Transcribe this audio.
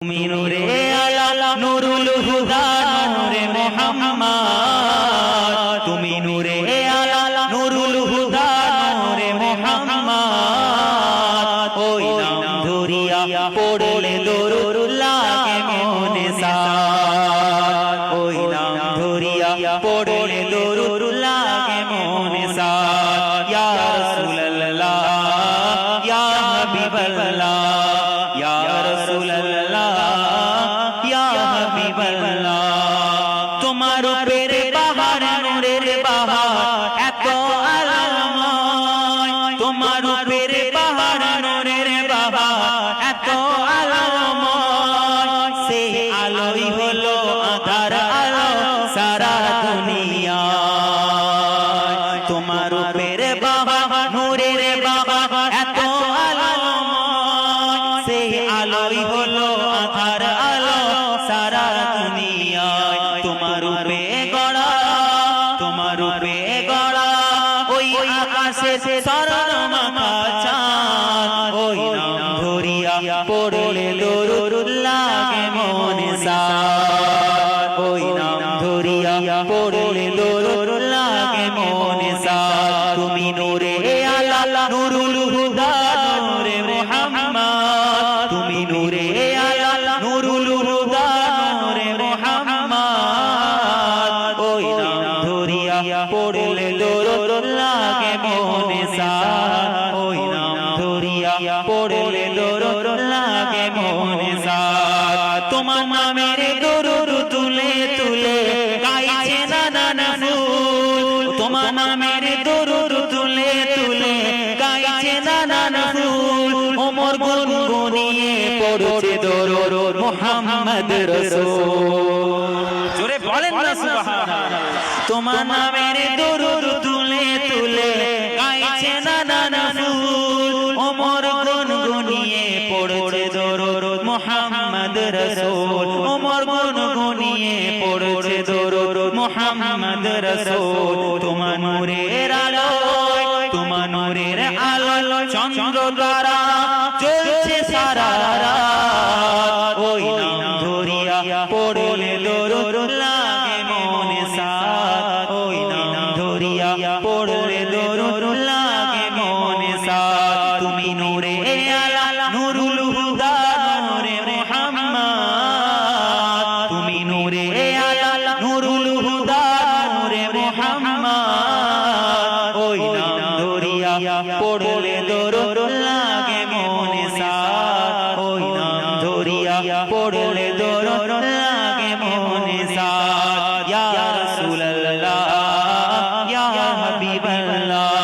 তুমি নূরে আলা নুরুল হুদা নূরে মুহাম্মদ, তুমি নূরে আলা নুরুল হুদা নূরে মুহাম্মদ। ওই নাম ধরিয়া পড়লে দরুদ লাগে মনে সাদ, ওই নাম ধরিয়া পড়লে দরুদ লাগে মনে সাদ। ইয়া রাসূলুল্লাহ ইয়া হাবিবাল্লাহ ইয়া রাসূলুল্লাহ ইয়া হাবিবাল্লাহ। তোমার উপরে বাহার নূরের বাহার এত আলোময়, তোমার উপরে বাহার নূরের বাহার এত আলোময়। সে আলোই হলো আধার আলো সারা দুনিয়া। তোমার উপরে বাহার নূরের বাহার এত আলোময়, সে আলোই হলো আধার আলো সারা দুনিয়ায়। তোমার রূপে গড়া, তোমার রূপে গড়া ওই আকাশে স্বর্ণমাখা চাঁদ। ওই নাম ধরিয়া পড়লে দরুদ লাগে মনে সাদ, ওই নাম ধরিয়া পড়লে দরুদ লাগে মনে সাদ। তুমি নূরে আলা নুরুল হুদা নূরে মুহাম্মদ, তুমি নূরে আলা নুরুল হুদা নূরে মুহাম্মদ। ওই নাম ধরিয়া পড়লে দরুদ লাগে মনে সাদ, ওই নাম ধরিয়া পড়লে দরুদ লাগে মনে সাদ। তোমার নামের দরুদ তুলে তুলে গাইছে নানান ফুল, তোমার নামের দরুদ তুলে তুলে গাইছে নানান ফুল। ওমর গুনগুনিয়ে পড়ছে দরুদ মুহাম্মদ রাসূল। জোরে বলেন না সুবহানাল্লাহ। তোমার নামের দরুদ তুলে তুলে গাইছে নানান ফুল। ওমর গুনগুনিয়ে পড়ছে দরুদ মুহাম্মদ রাসূল। ওমর গুনগুনিয়ে পড়ছে দরুদ মুহাম্মদ রাসূল। তোমার নূরের আলোয়, তোমার নূরের আলোয় চন্দ্র তারা জ্বলছে সারা রাত। ওই নাম ধরিয়া পড়লে দরুদ লাগে মনে সাদ, ওই নাম ধরিয়া পড়লে দরুদ লাগে মনে সাদ। তুমি নূরে আলা নুরুল হুদা নূরে মুহাম্মদ, তুমি নূরে আলা নুরুল হুদা নূরে মুহাম্মদ। ওই নাম ধরিয়া পড়লে দরুদ লাগে মনে সাদ, ওই নাম ধরিয়া পড়লে দরুদ লাগে মনে সাদ। ইয়া রাসূলুল্লাহ ইয়া হাবিবাল্লাহ